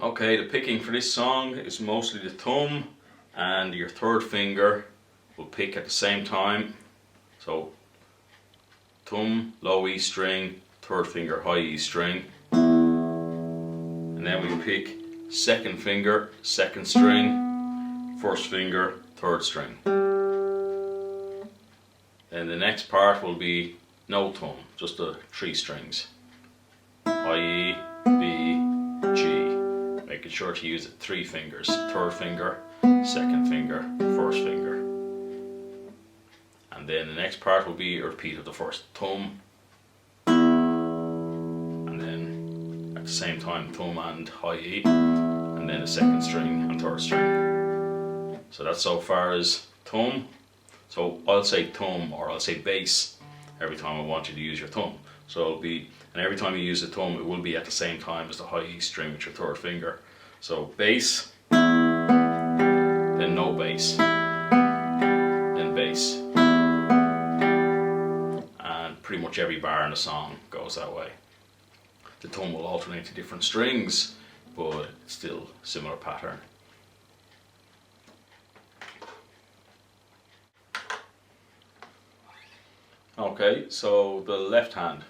Okay, the picking for this song is mostly the thumb and your third finger will pick at the same time. So thumb, low E string, third finger, high E string. And then we pick second finger, second string, first finger, third string. Then the next part will be no thumb, just the 3 strings. I, E, B, G. Making sure to use 3 fingers, third finger, second finger, first finger. And then the next part will be a repeat of the first thumb. And then at the same time thumb and high E. And then the second string and third string. So that's so far as thumb. So I'll say thumb or I'll say bass every time I want you to use your thumb. So it'll be, and every time you use the thumb it will be at the same time as the high E string with your third finger. So bass, then no bass, then bass. And pretty much every bar in the song goes that way. The thumb will alternate to different strings, but it's still a similar pattern. Okay, so the left hand.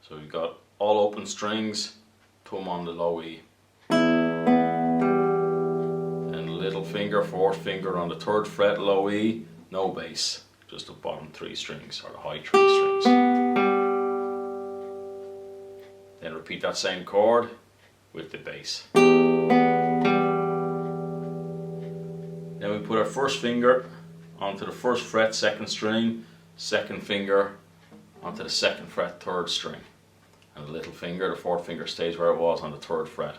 So we've got all open strings, thumb on the low E. Then little finger, fourth finger on the third fret, low E, no bass, just the bottom 3 strings or the high 3 strings. Then repeat that same chord with the bass. Then we put our first finger onto the first fret, second string, second finger onto the second fret, third string. And the little finger, the fourth finger, stays where it was on the third fret.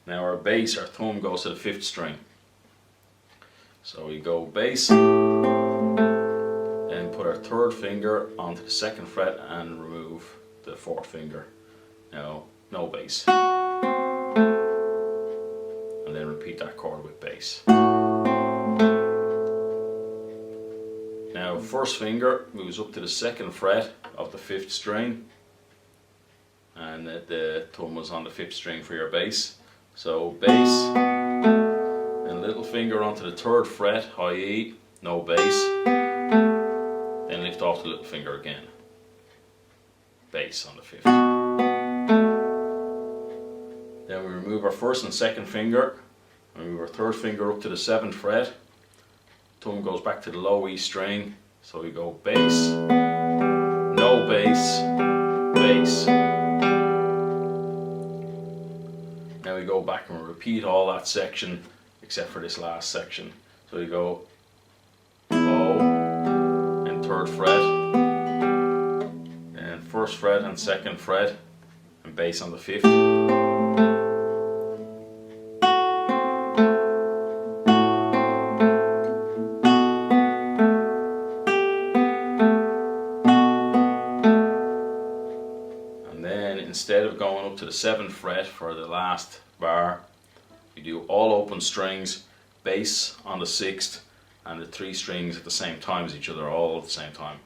Now our bass, our thumb goes to the 5th string. So we go bass, then put our third finger onto the second fret and remove the fourth finger. Now, no bass. And then repeat that chord with bass. Now first finger moves up to the second fret of the 5th string. And the thumb was on the 5th string for your bass. So bass, and little finger onto the 3rd fret, high E, no bass. Then lift off the little finger again. Bass on the 5th. Then we remove our first and second finger. We move our third finger up to the 7th fret. Thumb goes back to the low E string. So we go bass, no bass, bass. Now we go back and we repeat all that section except for this last section. So we go O and 3rd fret, and 1st fret and 2nd fret, and bass on the 5th. Instead of going up to the 7th fret for the last bar, you do all open strings, bass on the 6th, and the 3 strings at the same time as each other, all at the same time.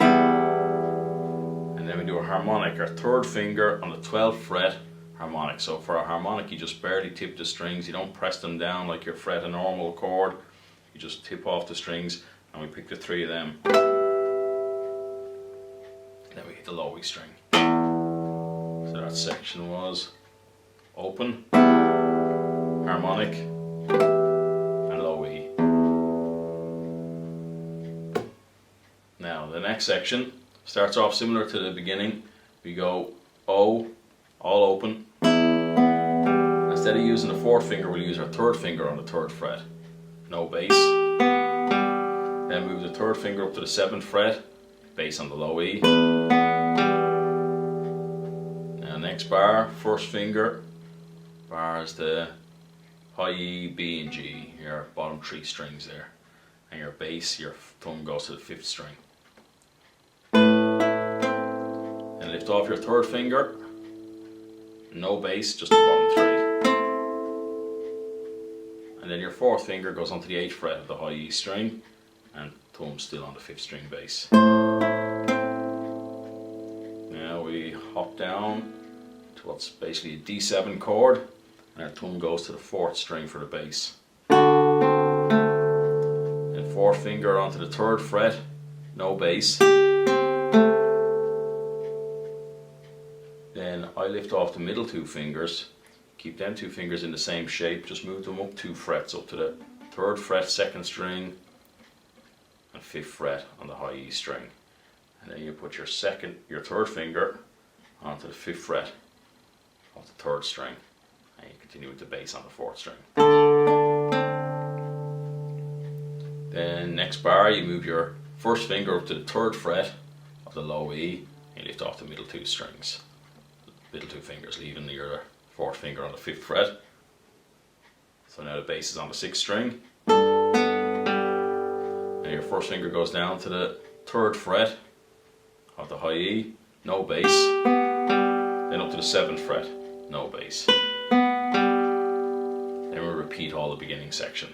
And then we do a harmonic, our 3rd finger on the 12th fret harmonic. So for a harmonic you just barely tip the strings, you don't press them down like you fret a normal chord, you just tip off the strings and we pick the 3 of them. Then we hit the low E string. So that section was open, harmonic, and low E. Now the next section starts off similar to the beginning. We go O, all open. Instead of using the 4th finger, we'll use our 3rd finger on the 3rd fret. No bass. Then move the 3rd finger up to the 7th fret, bass on the low E. Next bar, first finger, bar is the high E, B and G, your bottom 3 strings there. And your bass, your thumb goes to the 5th string. Then lift off your 3rd finger, no bass, just the bottom 3. And then your 4th finger goes onto the 8th fret of the high E string, and thumb still on the 5th string bass. Now we hop down to what's basically a D7 chord, and our thumb goes to the 4th string for the bass. Then 4th finger onto the 3rd fret, no bass. Then I lift off the middle 2 fingers, keep them 2 fingers in the same shape, just move them up 2 frets up to the 3rd fret, 2nd string, and 5th fret on the high E string. And then you put your 3rd finger onto the 5th fret of the 3rd string, and you continue with the bass on the 4th string. Then next bar you move your 1st finger up to the 3rd fret of the low E, and you lift off the middle 2 strings, middle 2 fingers, leaving your 4th finger on the 5th fret. So now the bass is on the 6th string, and your 1st finger goes down to the 3rd fret of the high E, no bass, then up to the 7th fret, no bass. Then we'll repeat all the beginning section.